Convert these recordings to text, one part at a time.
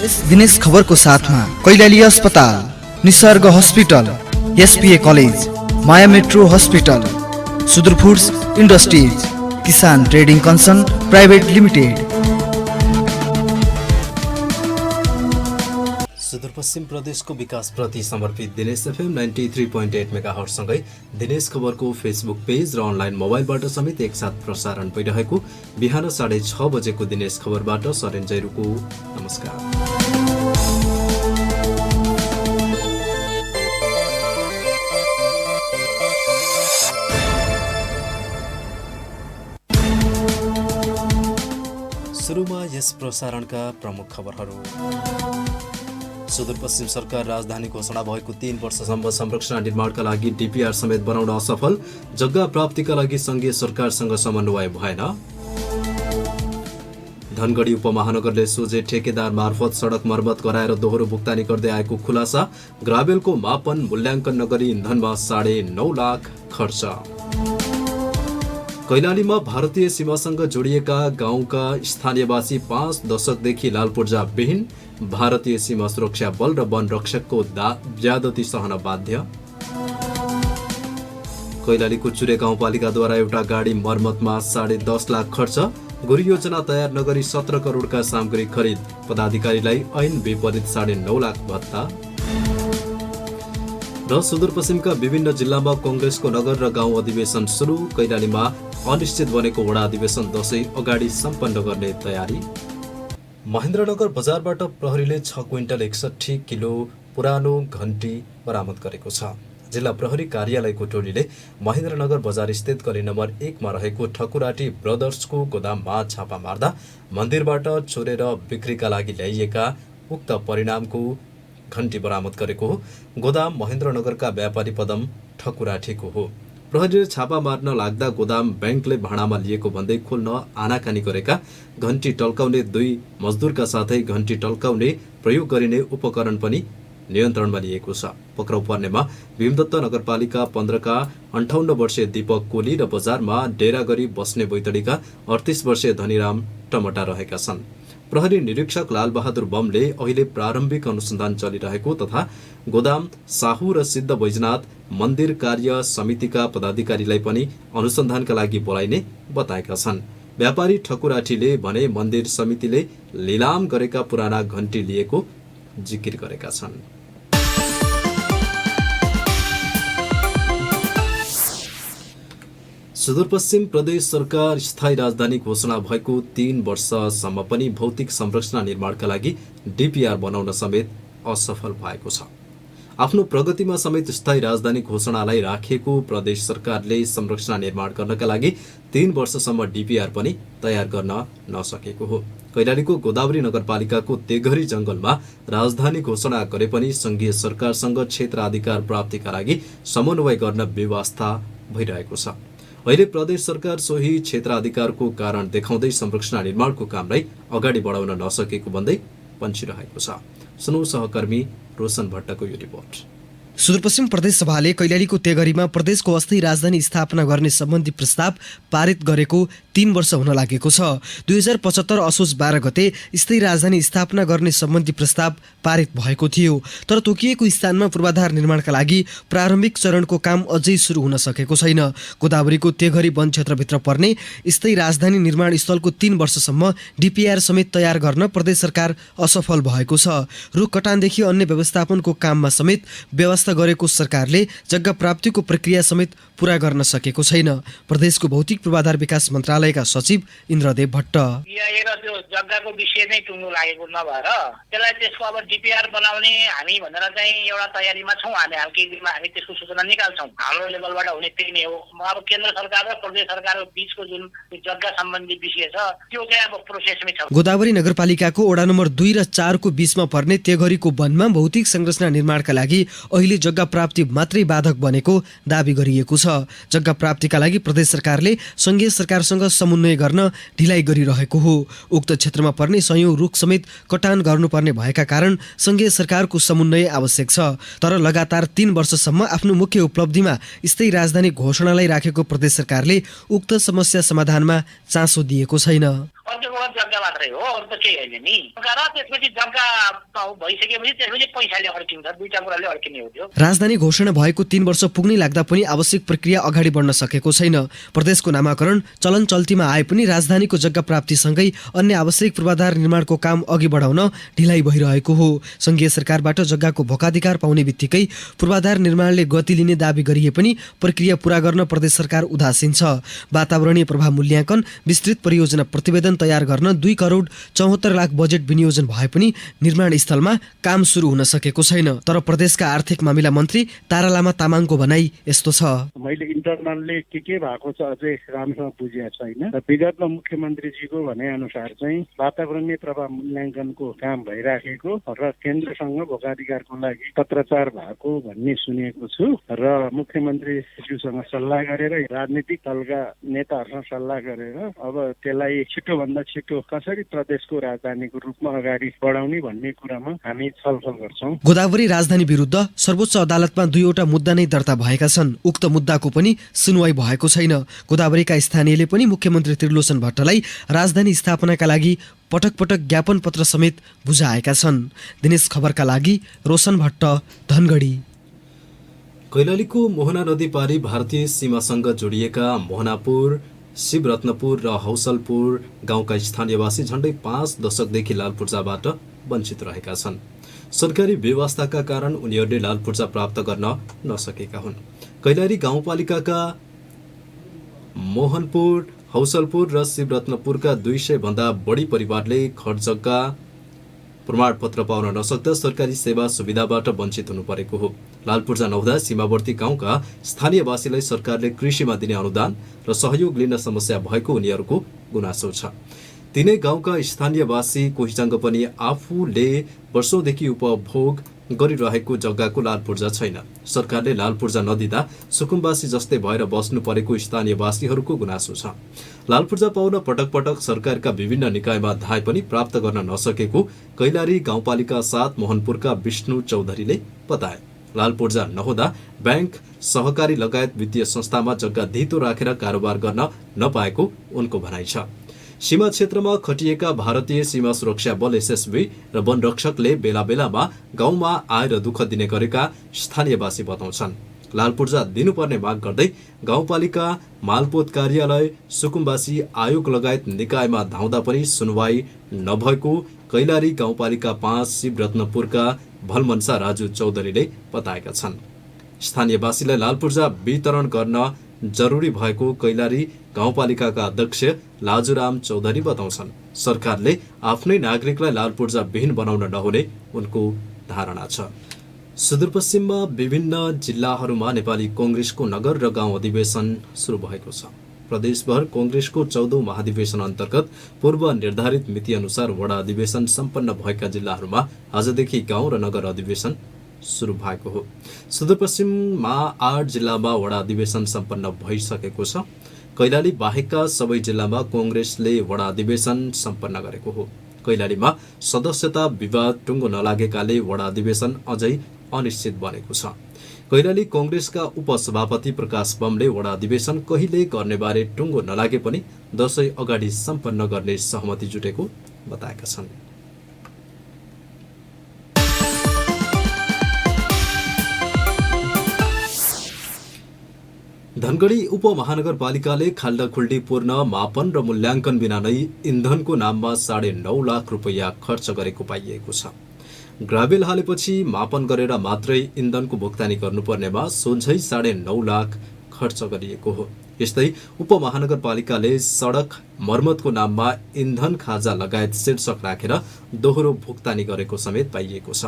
दिनेश खबरको साथमा कैलाली अस्पताल, निसर्ग हस्पिटल, एसपीए कलेज, माया मेट्रो हस्पिटल, सुदूर फूड्स इन्डस्ट्रिज, किसान trading concern private limited. Sudurpashchim प्रदेशको विकासप्रति समर्पित दिनेश एफएम 93.8 मेगाहर्जसँगै दिनेश खबरको फेसबुक पेज र अनलाइन मोबाइलबाट समेत एकसाथ प्रसारण भइरहेको बिहान 6:30 बजेको दिनेश खबरबाट सरेन जैरुको नमस्कार। सुरुमा यस प्रसारणका प्रमुख खबरहरू। सुदूरपश्चिम सरकार राजधानी घोषणा भएको 3 वर्षसम्म संरचना निर्माणका लागि डीपीआर समेत बनाउन असफल, जग्गा प्राप्तिका लागि संघीय सरकारसँग समन्वय भएन। धनगढी उपमहानगरले सोझे ठेकेदार मार्फत सडक मर्मत गराएर दोहोरो भुक्तानी गर्दै आएको खुलासा, ग्राभेलको मापन मूल्याङ्कन नगरी इन्धनमा 9.5 लाख खर्च। कैलालीमा भारतीय सीमासँग जोडिएका गाउँका स्थानीयवासी 5 दशकदेखि लालपूर्जा विहीन, भारतीय सीमा सुरक्षा बल र वन रक्षकको ज्यादती सहन बाध्य। कैलालीको चुरे गाउँपालिकाद्वारा एउटा गाडी मर्मतमा 10.5 लाख खर्च, गुरु योजना तयार नगरी 17 करोडका सामग्री खरिद, पदाधिकारीलाई ऐन विपरीत 9.5 लाख भत्ता। र सुदूरपश्चिमका विभिन्न जिल्लामा कंग्रेसको नगर र गाउँ अधिवेशन सुरु, कैलालीमा अनिश्चित बनेको वडा अधिवेशन दशैं अगाडि सम्पन्न गर्ने तयारी। महेन्द्रनगर बजारबाट प्रहरीले 6 क्विन्टल 61 किलो पुरानो घण्टी बरामद गरेको छ। जिल्ला प्रहरी कार्यालयको टोलीले महेन्द्रनगर बजार स्थित गली नम्बर 1 मा रहेको ठकुराटी ब्रदर्सको गोदाममा छापा मार्दा मन्दिरबाट चोरेर बिक्रीका लागि ल्याइएका उक्त परिणामको घण्टी बरामद गरेको हो। गोदाम महेन्द्रनगरका व्यापारी पदम ठकुराठीको हो। प्रहरीले छापा मार्न लाग्दा गोदाम बैंकले भाडामा लिएको भन्दै खोल्न आनाकानी गरेका घण्टी टल्काउने 2 मजदुरका साथै घण्टी टल्काउने प्रयोग गरिने उपकरण पनि नियन्त्रणमा लिएको छ। पक्राउ पर्नेमा भीमदत्त नगरपालिका 15 का 58 वर्षीय दीपक कोली र बजारमा डेरा गरी बस्ने बैतडीका 38 वर्षीय धनीराम टमटा रहेका छन्। प्रहरी निरीक्षक लालबहादुर बमले अहिले प्रारम्भिक अनुसन्धान चलिरहेको तथा गोदाम साहु र सिद्ध बैजनाथ मन्दिर कार्य समितिका पदाधिकारीलाई पनि अनुसन्धानका लागि बोलाइने बताएका छन्। व्यापारी ठकुराठीले भने मन्दिर समितिले लिलाम गरेका पुराना घण्टी लिएको जिकिर गरेका छन्। सुदूरपश्चिम प्रदेश सरकार स्थायी राजधानी घोषणा भएको 3 वर्षसम्म पनि भौतिक संरचना निर्माणका लागि डीपीआर बनाउन समेत असफल भएको छ। आफ्नो प्रगतिमा समेत स्थायी राजधानी घोषणालाई राखेको प्रदेश सरकारले संरचना निर्माण गर्नका लागि 3 वर्षसम्म डीपीआर पनि तयार गर्न नसकेको हो। कैलालीको गोदावरी नगरपालिकाको तेघरी जंगलमा राजधानी घोषणा गरे पनि संघीय सरकारसँग क्षेत्राधिकार प्राप्तिका लागि समन्वय गर्न व्यवस्था भइरहेको छ। अहिले प्रदेश सरकार सोही क्षेत्राधिकारको कारण देखाउँदै संरचना निर्माणको कामलाई अगाडि बढाउन नसकेको भन्दै पन्छिरहेको छ। सुनौ सहकर्मी रोशन भट्टको यो रिपोर्ट। सुदूरपश्चिम प्रदेश सभाले कैलालीको तेगरीमा प्रदेशको अस्थायी राजधानी स्थापना गर्ने सम्बन्धी प्रस्ताव पारित गरेको 3 वर्ष हुन लागेको छ। 2075 असोज 12 गते स्थायी राजधानी स्थापना गर्ने सम्बन्धी प्रस्ताव पारित भएको थियो, तर तोकिएको स्थानमा पूर्वाधार निर्माणका लागि प्रारम्भिक चरणको काम अझै सुरु हुन सकेको छैन। गोदावरीको तेघरी वन क्षेत्रभित्र पर्ने स्थायी राजधानी निर्माण स्थलको 3 वर्षसम्म डीपीआर समेत तयार गर्न प्रदेश सरकार असफल भएको छ। रुख कटानदेखि अन्य व्यवस्थापनको काममा समेत व्यवस्था गरेको सरकारले जग्गा प्राप्तिको प्रक्रिया समेत पूरा गर्न सकेको छैन। प्रदेशको भौतिक पूर्वाधार विकास मन्त्रालयका सचिव इन्द्रदेव भट्ट जग्गाको विषय नै टुङ्गो लागेको नभएर त्यसलाई त्यसको अब डीपीआर बनाउने हामी भनेर चाहिँ एउटा तयारीमा छौँ। हामी केही दिनमा हामी त्यसको सूचना निकाल्छौँ। हाम्रो लेभलबाट हुने त्यही नै हो। अब केन्द्र सरकार र प्रदेश सरकारको बीचको जुन जग्गा सम्बन्धी विषय छ त्यो चाहिँ अब प्रोसेसमै छ। गोदावरी नगरपालिकाको वडा नम्बर 2 र 4 को बीचमा पर्ने तेघरीको वनमा भौतिक संरचना निर्माणका लागि अहिले जग्गा प्राप्ति मात्रै बाधक बनेको दाबी गरिएको छ। जग्गा प्राप्तिका लागि प्रदेश सरकारले संघीय सरकारसँग समन्वय गर्न ढिलाइ गरिरहेको हो। उक्त क्षेत्रमा पर्ने सयौं रुख समेत कटान गर्नुपर्ने भएका कारण संघीय सरकारको समन्वय आवश्यक छ। तर लगातार 3 वर्षसम्म आफ्नो मुख्य उपलब्धिमा स्थायी राजधानी घोषणालाई राखेको प्रदेश सरकारले उक्त समस्या समाधानमा चासो दिएको छैन। अर्कोबाट जग्गा मात्रै हो, अरू त केही होइन नि। र त्यसपछि जग्गा भइसकेपछि त्यसपछि पैसाले अड्किन्छ, दुईटा कुराले अड्किने हो त्यो। राजधानी घोषणा भएको 3 वर्ष पुग्नै लाग्दा पनि आवश्यक प्रक्रिया अगाडि बढ्न सकेको छैन। प्रदेशको नामाकरण चलन चल्तीमा आए पनि राजधानीको जग्गा प्राप्तिसँगै अन्य आवश्यक पूर्वाधार निर्माणको काम अघि बढाउन ढिलाइ भइरहेको हो। सङ्घीय सरकारबाट जग्गाको भोकाधिकार पाउने बित्तिकै पूर्वाधार निर्माणले गति लिने दावी गरिए पनि प्रक्रिया पूरा गर्न प्रदेश सरकार उदासीन छ। वातावरणीय प्रभाव मूल्याङ्कन, विस्तृत परियोजना प्रतिवेदन तयार गर्न 2 करोड 74 लाख बजेट विनियोजन भए पनि निर्माण स्थलमा काम सुरु हुन सकेको छैन। तर प्रदेशका आर्थिक मामिला मन्त्री तारालामा तामाङको भनाई यस्तो छ। मैले इन्टरनलले के भएको छ अझै राम्रोसँग बुझेको छैन। र विगतमा मुख्यमन्त्रीजीको भने अनुसार चाहिँ वातावरणीय प्रभाव मूल्याङ्कनको काम भइराखेको र केन्द्रसँग भोकाधिकारको लागि पत्रचार भएको भन्ने सुनेको छु। र मुख्यमन्त्रीज्यूसँग सल्लाह गरेर राजनीतिक दलका नेताहरूसँग सल्लाह गरेर अब त्यसलाई छिटोभन्दा छिटो कसरी प्रदेशको राजधानीको रूपमा अगाडि बढाउने भन्ने कुरामा हामी छलफल गर्छौँ। गोदावरी राजधानी विरुद्ध सर्वोच्च अदालतमा 2वटा मुद्दा नै दर्ता भएका छन्। उक्त मुद्दाको पनि सुनवाई भएको छैन। गोदावरीका स्थानीयले पनि मुख्यमन्त्री त्रिलोचन भट्टलाई राजधानी स्थापनाका लागि पटक पटक ज्ञापन पत्र समेत बुझाएका छन्। दिनेश खबरका लागि रोशन भट्ट, धनगढी। कैलालीको मोहना नदी पारी भारतीय सीमासँग जोडिएका मोहनापुर, शिवरत्नपुर र हौसलपुर गाउँका स्थानीयवासी झण्डै 5 दशकदेखि लाल पूर्जाबाट वञ्चित रहेका छन्। सरकारी व्यवस्थाका कारण उनीहरूले लाल पूर्जा प्राप्त गर्न नसकेका हुन्। कैलाली गाउँपालिकाका मोहनपुर, हौसलपुर र शिवरत्नपुरका 200 भन्दा बढी परिवारले घर जग्गा प्रमाणपत्र पाउन नसक्दा सरकारी सेवा सुविधाबाट वञ्चित हुनु परेको हो। लाल पूर्जा नहुँदा सीमावर्ती गाउँका स्थानीयवासीलाई सरकारले कृषिमा दिने अनुदान र सहयोग लिन समस्या भएको उनीहरूको गुनासो छ। तिनै गाउँका स्थानीयवासी कोहीसँग पनि आफूले वर्षौंदेखि उपभोग गरिरहेको जग्गाको लाल पूर्जा छैन। सरकारले लाल पूर्जा नदिँदा सुकुम्बासी जस्तै भएर बस्नु परेको स्थानीयवासीहरूको गुनासो छ। लाल पूर्जा पाउन पटक पटक सरकारका विभिन्न निकायमा धाए पनि प्राप्त गर्न नसकेको कैलाली गाउँपालिका 7 मोहनपुरका विष्णु चौधरीले बताए। लाल पूर्जा नहुँदा बैंक, सहकारी लगायत वित्तीय संस्थामा जग्गा धितो राखेर कारोबार गर्न नपाएको उनको भनाइ छ। सीमा क्षेत्रमा खटिएका भारतीय सीमा सुरक्षा बल एसएसबी र वनरक्षकले बेला बेलामा गाउँमा आएर दुःख दिने गरेका स्थानीयवासी बताउँछन्। लाल पूर्जा दिनुपर्ने माग गर्दै गाउँपालिका, मालपोत कार्यालय, सुकुम्बासी आयोग लगायत निकायमा धाउँदा पनि सुनवाई नभएको कैलाली गाउँपालिका 5 शिवरत्नपुरका भलमनसा राजु चौधरीले बताएका छन्। स्थानीयवासीलाई लाल पूर्जा वितरण गर्न जरुरी भएको कैलाली गाउँपालिकाका अध्यक्ष लाजुराम चौधरी बताउँछन्। सरकारले आफ्नै नागरिकलाई लाल पूर्जा विहीन बनाउन नहुने उनको धारणा छ। सुदूरपश्चिममा विभिन्न जिल्लाहरूमा नेपाली कांग्रेसको नगर र गाउँ अधिवेशन सुरु भएको छ। प्रदेशभर कांग्रेसको 14औं महाधिवेशन अन्तर्गत पूर्व निर्धारित मिति अनुसार वडा अधिवेशन सम्पन्न भएका जिल्लाहरूमा आजदेखि गाउँ र नगर अधिवेशन सुरु भएको हो। सुदूरपश्चिममा 8 जिल्लामा वडा अधिवेशन सम्पन्न भइसकेको छ। कैलाली बाहेकका सबै जिल्लामा कांग्रेसले वडा अधिवेशन सम्पन्न गरेको हो। कैलालीमा सदस्यता विवाद टुङ्गो नलागेकाले वडा अधिवेशन अझै अनिश्चित बनेको छ। कैलाली कांग्रेसका उपसभापति प्रकाश बमले वडा अधिवेशन कहिले गर्ने बारे टुङ्गो नलागे पनि दशैं अगाडि सम्पन्न गर्ने सहमति जुटेको बताएका छन्। धनगढी उपमहानगरपालिकाले खाल्डाखुल्डी पूर्ण मापन र मूल्याङ्कन बिना नै इन्धनको नाममा 9.5 लाख रुपैयाँ खर्च गरेको पाइएको छ। ग्राभेल हालेपछि मापन गरेर मात्रै इन्धनको भुक्तानी गर्नुपर्नेमा सोझै 9.5 लाख खर्च गरिएको हो। यस्तै उपमहानगरपालिकाले सडक मर्मतको नाममा इन्धन खाजा लगायत शीर्षक राखेर दोहोरो भुक्तानी गरेको समेत पाइएको छ।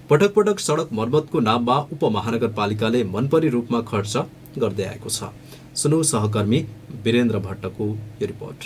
पटक पटक सडक मर्मतको नाममा उपमहानगरपालिकाले मनपरी रूपमा खर्च गर्दै आएको छ। सुनौ सहकर्मी वीरेन्द्र भट्टको यो रिपोर्ट।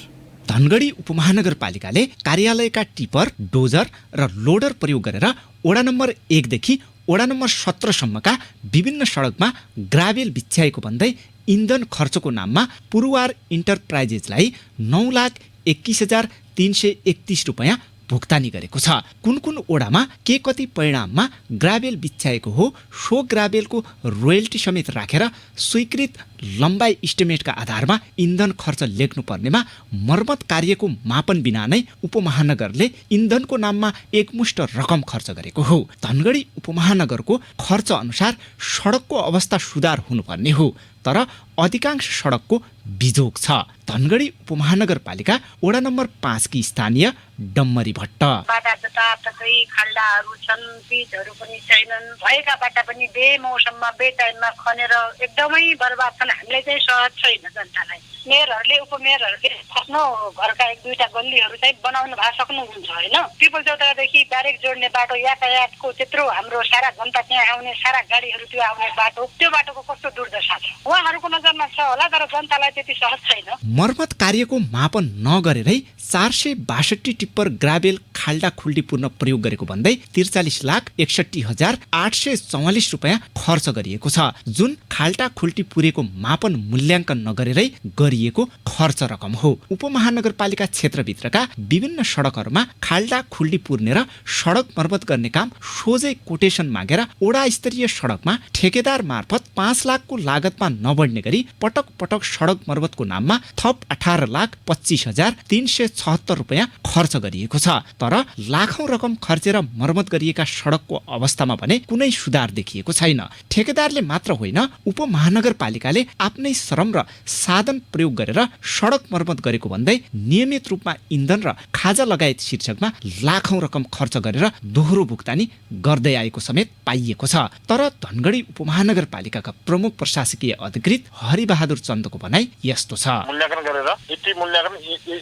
धनगढी उपमहानगरपालिकाले कार्यालयका टिपर, डोजर र लोडर प्रयोग गरेर वडा नम्बर 1 देखि वडा नम्बर 17 सम्मका विभिन्न सडकमा ग्राभेल बिछ्याएको भन्दै इन्धन खर्चको नाममा पुरुवार इन्टरप्राइजेसलाई 9,21,331 रुपैयाँ भुक्तानी गरेको छ। कुन कुन ओडामा के कति परिणाममा ग्राभेल बिछ्याएको हो सो ग्राभेलको रोयल्टी समेत राखेर स्वीकृत लम्बाइ इस्टिमेटका आधारमा इन्धन खर्च लेख्नु पर्नेमा मर्मत कार्यको मापन बिना नै उपमहानगरले इन्धनको नाममा एकमुष्ट रकम खर्च गरेको हो। धनगढी उपमहानगरको खर्च अनुसार सडकको अवस्था सुधार हुनुपर्ने हो, तर अधिकांश सडकको बिजोग छ। धनगढी उपमहानगरपालिका वडा नम्बर 5 की स्थानीय डम्मरी भट्ट बाटा जताततै खाल्डाहरू छन्, पिचहरू पनि छैनन्, भएका बाटा पनि बेमौसममा बेटाइममा खनेर एकदमै बर्बाद छन्। हामीलाई चाहिँ सहज छैन जनतालाई। मेयरहरूले उपमेयरहरूले आफ्नो घरका एक दुईटा गल्लीहरू चाहिँ बनाउनु भए सक्नुहुन्छ होइन। पिपल चौतारादेखि ब्यारेक जोड्ने बाटो यातायातको त्यत्रो हाम्रो सारा जनता त्यहाँ आउने सारा गाडीहरू त्यो आउने बाटो, त्यो बाटोको कस्तो दुर्दशा छ उहाँहरूको नजरमा छ होला, तर जनतालाई त्यति सहज छैन। मर्मत कार्यको मापन नगरेरै 462 टिप्पर ग्राभेल खाल्डा खुल्डी पूर्ण प्रयोग गरेको भन्दै 43,61,844 रुपियाँ खर्च गरिएको छ, जुन खाल्डा खुल्टी पुरेको मापन मूल्याङ्कन नगरेरै गरिएको खर्च रकम हो। उपमहानगरपालिका क्षेत्रभित्रका विभिन्न सडकहरूमा खाल्डा खुल्डी पुर्ने र सडक मर्मत गर्ने काम सोझै कोटेसन मागेर वडा स्तरीय सडकमा ठेकेदार मार्फत 5 लाखको लागतमा नबढ्ने गरी पटक पटक सडक मर्मतको नाममा थप 18,25,376 रुपियाँ खर्च गरिएको छ। तर लाखौं रकम खर्चेर मर्मत गरिएका सडकको अवस्थामा भने कुनै सुधार देखिएको छैन। ठेकेदारले मात्र होइन, उपमहानगरपालिकाले आफ्नै श्रम र साधन प्रयोग गरेर सडक मर्मत गरेको भन्दै नियमित रूपमा इन्धन र खाजा लगायत शीर्षकमा लाखौं रकम खर्च गरेर दोहोरो भुक्तानी गर्दै आएको समेत पाइएको छ। तर धनगढी उपमहानगरपालिकाका प्रमुख प्रशासकीय अधिकृत हरिबहादुर चन्दको भनाइ यस्तो छ। मूल्याङ्कन गरेर यति मूल्याङ्कन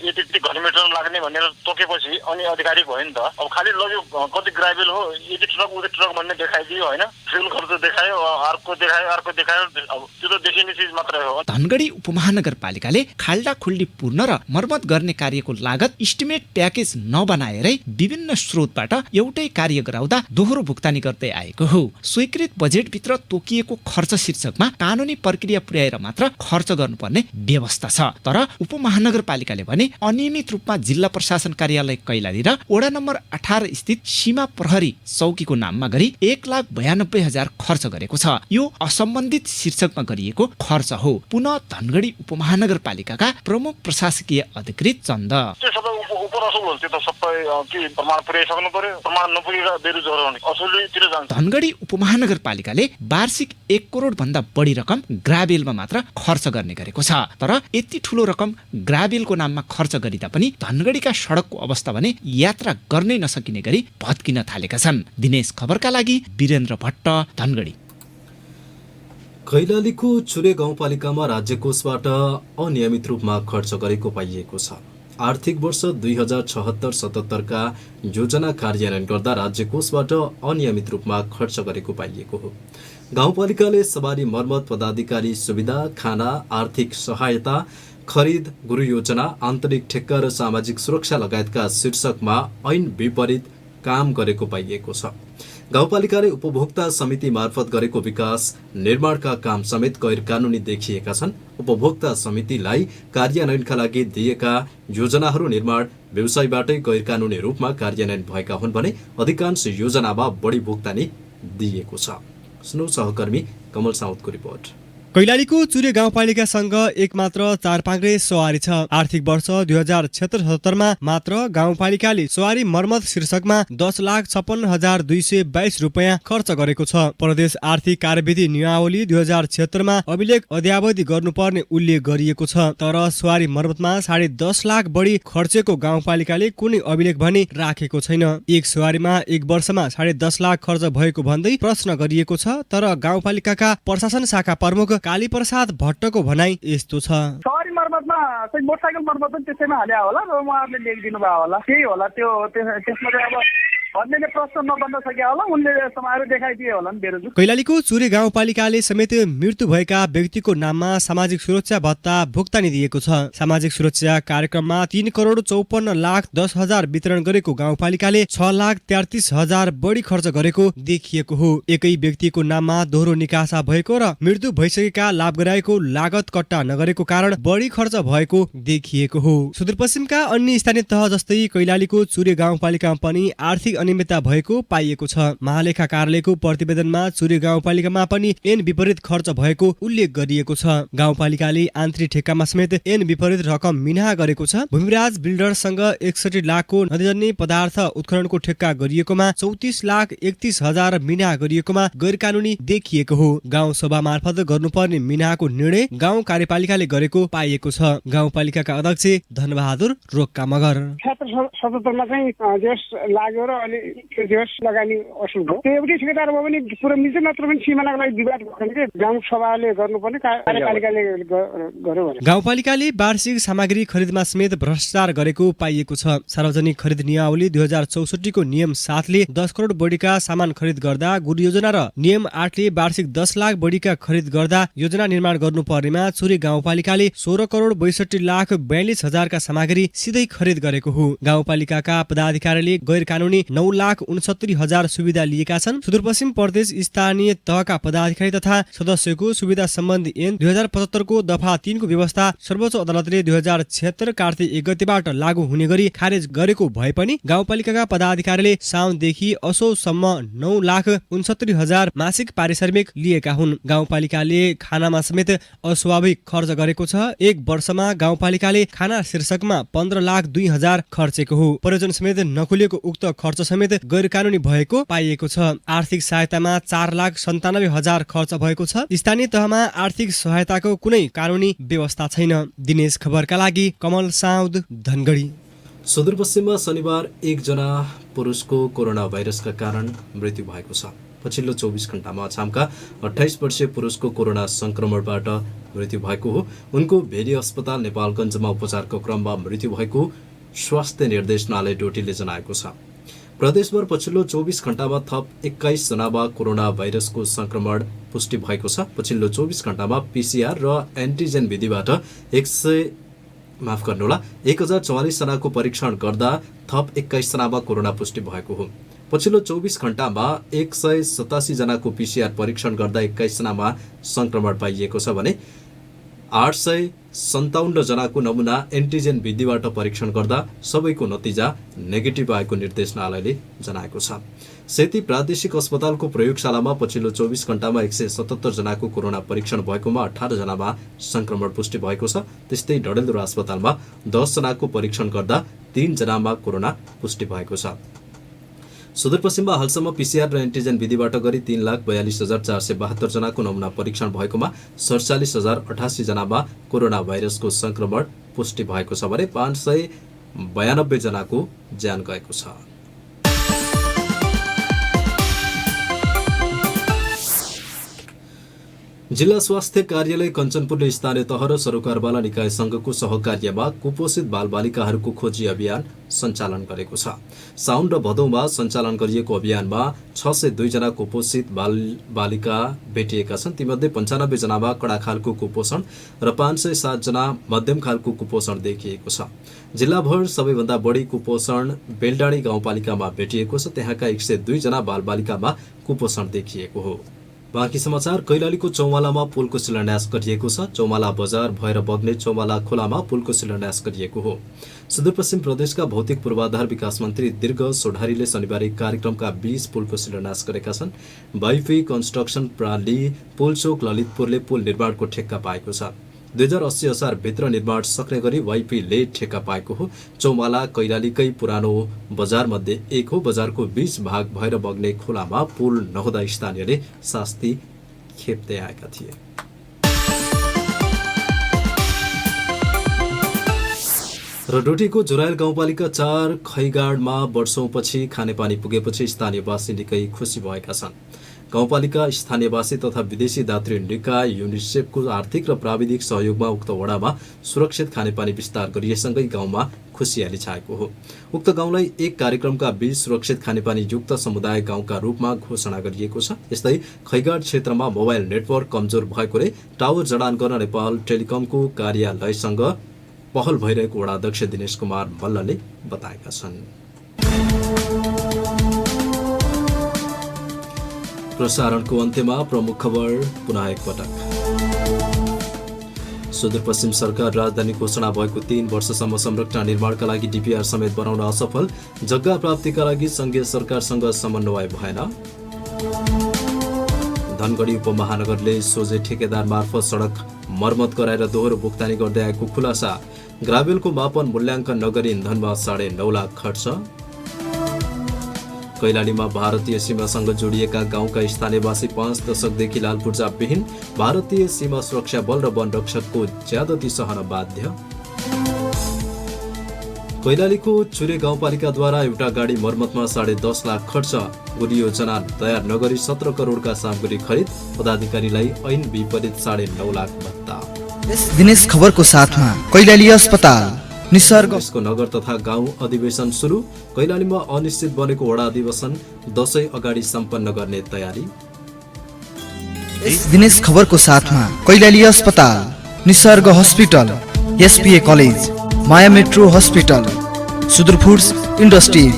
यति घनमिटर लाग्ने भनेर तोकेपछि अनि अधिकारी भयो नि त। अब खालि लग्यो कति ग्राभेल हो यति ट्रक उति ट्रक भन्ने देखाइदियो होइन, फ्युल खर्च देखायो, अर्को देखायो, अब त्यो त देखिने चिज मात्रै हो। धनगढी उपमहानगरपालिकाले खाल्डा खुल्डी पूर्ण र मर्मत गर्ने कार्यको लागत इस्टिमेट प्याकेज नबनाएरै विभिन्न स्रोतबाट एउटै कार्य गराउँदा दोहोरो भुक्तानी गर्दै आएको हो। स्वीकृत बजेटभित्र तोकिएको खर्च शीर्षकमा कानुनी प्रक्रिया पुर्याएर मात्र खर्च गर्नुपर्ने व्यवस्था छ। तर उपमहानगरपालिकाले भने अनियमित रूपमा जिल्ला प्रशासन कार्यालय कैलाली र वडा नम्बर 18 स्थित सीमा प्रहरी चौकीको नाममा गरी 1,92,000 खर्च गरेको छ। यो असम्बन्धित शीर्षकमा गरिएको खर्च हो। पुनः धनगढी उपमहानगरपालिकाका प्रमुख प्रशासकीय अधिकृत चन्द त्यो सबै उपर असुल हो। त्यो त सबै के प्रमाण पुर्याइसक्नु पर्यो, प्रमाण नपुगेर बेरोजगार हुने असुलतिर जान्छ। धनगढी उपमहानगरपालिकाले वार्षिक 1 करोड भन्दा बढी रकम ग्राभेलमा मात्र खर्च गर्ने गरेको छ। तर यति ठूलो रकम ग्राभेलको नाममा खर्च गरिदा पनि धनगढीका सडकको अवस्था भने यात्रा गर्नै नसकिने गरी भत्किन थालेका छन्। दिनेश खबरका लागि वीरेन्द्र भट्ट, धनगढी। कैलालीको चुरे गाउँपालिकामा राज्य कोषबाट अनियमित रूपमा खर्च गरेको पाइएको छ। आर्थिक वर्ष 2076-77 का योजना कार्यान्वयन गर्दा राज्य कोषबाट अनियमित रूपमा खर्च गरेको पाइएको हो। गाउँपालिकाले सवारी मर्मत पदाधिकारी सुविधा, खाना, आर्थिक सहायता, खरिद, गुरु योजना, आन्तरिक ठेक्का र सामाजिक सुरक्षा लगायतका शीर्षकमा ऐन विपरीत काम गरेको पाइएको छ। गाउँपालिकाले उपभोक्ता समिति मार्फत गरेको विकास निर्माणका काम समेत गैर कानूनी देखिएका छन्। उपभोक्ता समितिलाई कार्यान्वयनका लागि दिएका योजनाहरू निर्माण व्यवसायबाटै गैर कानूनी रूपमा कार्यान्वयन भएका हुन् भने अधिकांश योजनामा बढी भुक्तानी दिएको छ। सुनौ सहकर्मी कमल साउदको रिपोर्ट। कैलालीको चुरे गाउँपालिकासँग एक मात्र 4 पाङ्ग्रे सवारी छ। आर्थिक वर्ष 2076-77 मा मात्र गाउँपालिकाले सवारी मर्मत शीर्षकमा 10,56,222 रुपियाँ खर्च गरेको छ। प्रदेश आर्थिक कार्यविधि नियमावली 2076 मा अभिलेख अद्यावधि गर्नुपर्ने उल्लेख गरिएको छ। तर सवारी मर्मतमा 10.5 लाख बढी खर्चेको गाउँपालिकाले कुनै अभिलेख भने राखेको छैन। एक सवारीमा एक वर्षमा 10.5 लाख खर्च भएको भन्दै प्रश्न गरिएको छ। तर गाउँपालिकाका प्रशासन शाखा प्रमुख काली प्रसाद भट्टको भनाइ यस्तो छ। सवारी मर्मतमा चाहिँ मोटरसाइकल मर्मत पनि त्यसैमा हाले होला र उहाँहरूले लेखिदिनु भयो होला, त्यही होला। त्यो त्यसमा चाहिँ अब भन्नेले प्रश्न नबन्न सके होला, उनले समाएर देखाइदिए होला नि बेरोजु। कैलालीको चुरे गाउँपालिकाले समेत मृत्यु भएका व्यक्तिको नाममा सामाजिक सुरक्षा भत्ता भुक्तानी दिएको छ। सामाजिक सुरक्षा कार्यक्रममा 3,54,10,00,000 वितरण गरेको गाउँपालिकाले 6,33,000 बढी खर्च गरेको देखिएको हो। एकै व्यक्तिको नाममा दोहोरो निकासा भएको र मृत्यु भइसकेका लाभग्राहीको लागत कट्टा नगरेको कारण बढी खर्च भएको देखिएको हो। सुदूरपश्चिमका अन्य स्थानीय तह जस्तै कैलालीको चुरे गाउँपालिकामा पनि आर्थिक अनियमितता भएको पाइएको छ। महालेखा कार्यालयको प्रतिवेदनमा चुरे गाउँपालिकामा पनि ऐन विपरीत खर्च भएको उल्लेख गरिएको छ। गाउँपालिकाले आन्तरिक ठेक्कामा समेत ऐन विपरीत रकम मिनाहा गरेको छ। भूमिराज बिल्डरसँग 61 लाखको नदीजन्य पदार्थ उत्खननको ठेक्का गरिएकोमा 34,31,000 मिनाहा गरिएकोमा गैर कानुनी देखिएको हो। गाउँ सभा मार्फत गर्नुपर्ने मिनाहाको निर्णय गाउँ कार्यपालिकाले गरेको पाइएको छ। गाउँपालिकाका अध्यक्ष धनबहादुर रोक्का मगर 77 चाहिँ जेस लाग्यो र अनि त्यो जेस लगानी असुल भयो। त्यो एउटै ठेकेदारमा पनि पुरा मिल्छ, नत्र पनि सीमानाको लागि विवाद भएको के गाउँ सभाले गर्नुपर्ने कार्यपालिकाले गर्यो भने। गाउँपालिकाले वार्षिक सामग्री खरिदमा समेत भ्रष्टाचार गरेको पाइएको छ। सार्वजनिक खरिद नियमावली 2064 को नियम 7 ले 10 करोड बढीका सामान खरिद गर्दा गुरु योजना र नियम 8 ले वार्षिक 10 लाख बढीका खरिद गर्दा योजना निर्माण गर्नुपर्नेमा चुरे गाउँपालिकाले 16 करोड 62,42,000 का सामग्री सिधै खरिद गरेको हो। गाउँपालिकाका पदाधिकारीले गैर कानुनी 9,69,000 सुविधा लिएका छन्। सुदूरपश्चिम प्रदेश स्थानीय तहका पदाधिकारी तथा सदस्यको सुविधा सम्बन्धी ऐन 2075 को दफा 3 को व्यवस्था सर्वोच्च अदालतले 2076 कार्तिक 1 गतेबाट लागू हुने गरी खारेज गरेको भए पनि गाउँपालिकाका पदाधिकारीले साउनदेखि असौसम्म 9,69,000 मासिक पारिश्रमिक लिएका हुन्। गाउँपालिकाले खानामा समेत अस्वाभाविक खर्च गरेको छ। एक वर्षमा गाउँपालिकाले खाना शीर्षकमा 15,02,000 खर्चेको हो। प्रयोजन समेत नखुलेको उक्त खर्च समेत गैर कानुनी भएको पाइएको छ। आर्थिक सहायतामा 4,97,000 खर्च भएको छ। स्थानीय तहमा आर्थिक सहायताको कुनै कानुनी व्यवस्था छैन। दिनेश खबरका लागि कमल साउद धनगढी। सुदूरपश्चिममा शनिबार एकजना पुरुषको कोरोना भाइरसका कारण मृत्यु भएको छ। पछिल्लो 24 घण्टामा अछामका 28 वर्षीय पुरुषको कोरोना संक्रमणबाट मृत्यु भएको हो। उनको भेरी अस्पताल नेपालगञ्जमा उपचारको क्रममा मृत्यु भएको स्वास्थ्य निर्देशनालय डोटीले जनाएको छ। प्रदेशभर पछिल्लो 24 घण्टामा थप 21 जनामा कोरोना भाइरसको संक्रमण पुष्टि भएको छ। पछिल्लो 24 घण्टामा पीसीआर र एन्टिजेन विधिबाट 1044 जनाको परीक्षण गर्दा थप 21 जनामा कोरोना पुष्टि भएको हो। पछिल्लो 24 घण्टामा 187 जनाको पीसीआर परीक्षण गर्दा 21 जनामा संक्रमण पाइएको छ भने 857 जनाको नमुना एन्टिजेन विधिबाट परीक्षण गर्दा सबैको नतिजा नेगेटिभ आएको निर्देशनालयले जनाएको छ। सेती प्रादेशिक अस्पतालको प्रयोगशालामा पछिल्लो 24 घण्टामा 177 जनाको कोरोना परीक्षण भएकोमा 18 जनामा संक्रमण पुष्टि भएको छ। त्यस्तै डडेलधुरा अस्पतालमा 10 जनाको परीक्षण गर्दा 3 जनामा कोरोना पुष्टि भएको छ। सुदूरपश्चिममा हालसम्म पीसीआर र एन्टिजेन विधिबाट गरी 3,42,472 जनाको नमुना परीक्षण भएकोमा 47,088 जनामा कोरोना भाइरसको संक्रमण पुष्टि भएको छ भने 592 जनाको ज्यान गएको छ। जिल्ला स्वास्थ्य कार्यालय कञ्चनपुरले स्थानीय तह र सरकारवाला निकाय संघको सहकार्यमा कुपोषित बालबालिकाहरूको खोजी अभियान सञ्चालन गरेको छ। साउन र भदौमा सञ्चालन गरिएको अभियानमा 602 जना कुपोषित बालबालिका भेटिएका छन्। तीमध्ये 95 जनामा कडा खालको कुपोषण र 507 जना मध्यम खालको कुपोषण देखिएको छ। जिल्लाभर सबैभन्दा बढी कुपोषण बेलडाँडी गाउँपालिकामा भेटिएको छ। त्यहाँका 102 जना बालबालिकामा कुपोषण देखिएको हो। बाँकी समाचार। कैलालीको चौमालामा पुलको शिलान्यास गरिएको छ। चौमाला बजार भएर बग्ने चौमाला खोलामा पुलको शिलान्यास गरिएको हो। सुदूरपश्चिम प्रदेशका भौतिक पूर्वाधार विकास मन्त्री दीर्घ सोढारीले शनिबार एक कार्यक्रमका 20 पुलको शिलान्यास गरेका छन्। वाइफी कन्स्ट्रक्सन प्रणाली पुलचोक ललितपुरले पुल निर्माणको ठेक्का पाएको छ। 2080 असार भित्र निर्माण सक्ने गरी वाइपीले ठेक्का पाएको हो। चौमाला कैलालीकै पुरानो बजार मध्ये एक हो। बजारको 20 भाग भएर बग्ने खोलामा पुल नहुँदा स्थानीयले शास्ति खेप्दै आएका थिए। र डोटीको झुरायल गाउँपालिका 4 खैगाडमा वर्षौंपछि खानेपानी पुगेपछि स्थानीयवासी निकै खुसी भएका छन्। गाउँपालिका स्थानीयवासी तथा विदेशी दातृ निकाय युनिसेफको आर्थिक र प्राविधिक सहयोगमा उक्त वडामा सुरक्षित खानेपानी विस्तार गरिएसँगै गाउँमा खुसियाली छाएको हो। उक्त गाउँलाई एक कार्यक्रमका बीच सुरक्षित खानेपानी युक्त समुदाय गाउँका रूपमा घोषणा गरिएको छ। यस्तै खैगाड क्षेत्रमा मोबाइल नेटवर्क कमजोर भएकोले टावर जडान गर्न नेपाल टेलिकमको कार्यालयसँग पहल भइरहेको वडा अध्यक्ष दिनेश कुमार मल्लले बताएका छन्। प्रसारणको अन्त्यमा प्रमुख खबर पुनः एकपटक। सुदूरपश्चिम सरकार राजधानी घोषणा भएको 3 वर्षसम्म संरचना निर्माणका लागि डीपीआर समेत बनाउन असफल, जग्गा प्राप्तिका लागि संघीय सरकारसँग समन्वय भएन। धनगढी उपमहानगरले सोझै ठेकेदार मार्फत सडक मर्मत गराएर दोहोरो भुक्तानी गर्दै आएको खुलासा, ग्राभेलको मापन मूल्याङ्कन नगरी इन्धनमा 9.5 लाख खर्च। कैलालीमा भारतीय सीमासँग जोडिएका गाउँका स्थानीयवासी 5 दशकदेखि लाल पूर्जा विहीन, भारतीय सीमा सुरक्षा बल र वन रक्षकको ज्यादती सहन बाध्य। कैलालीको चुरे गाउँपालिकाद्वारा एउटा गाडी मर्मतमा 10.5 लाख खर्च, योजना तयार नगरी 17 करोडका सामग्री खरिद, पदाधिकारीलाई ऐन विपरीत 9.5 लाख भत्ता। यस दिनेश खबरको साथमा कैलाली अस्पताल निसर्ग यसको नगर तथा गाउँ अधिवेशन सुरु, कैलालीमा अनिश्चित बनेको वडा अधिवेशन दशैं अगाडि सम्पन्न गर्ने तयारी। यस दिनेश खबरको साथमा कैलाली अस्पताल निसर्ग हस्पिटल, एसपीए कलेज, माया मेट्रो हस्पिटल, सुदूर फुड्स इन्डस्ट्रिज,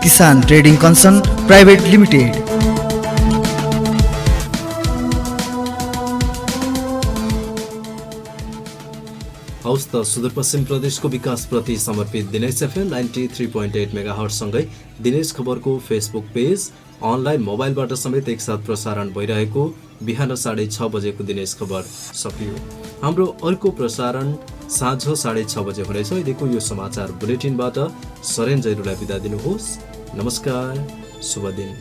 किसान ट्रेडिङ कन्सन प्राइभेट लिमिटेड। हौस् त सुदूरपश्चिम प्रदेशको विकासप्रति समर्पित दिनेश एफएम 93.8 मेगाहर्ज सँगै दिनेश खबरको फेसबुक पेज, अनलाइन मोबाइलबाट समेत एकसाथ प्रसारण भइरहेको बिहान 6:30 बजेको दिनेश खबर सकियो। हाम्रो अर्को प्रसारण साँझ 6:30 बजे हुनेछ। अहिलेको यो समाचार बुलेटिनबाट सरेन जैरुलाई बिदा दिनुहोस्। नमस्कार, शुभ दिन।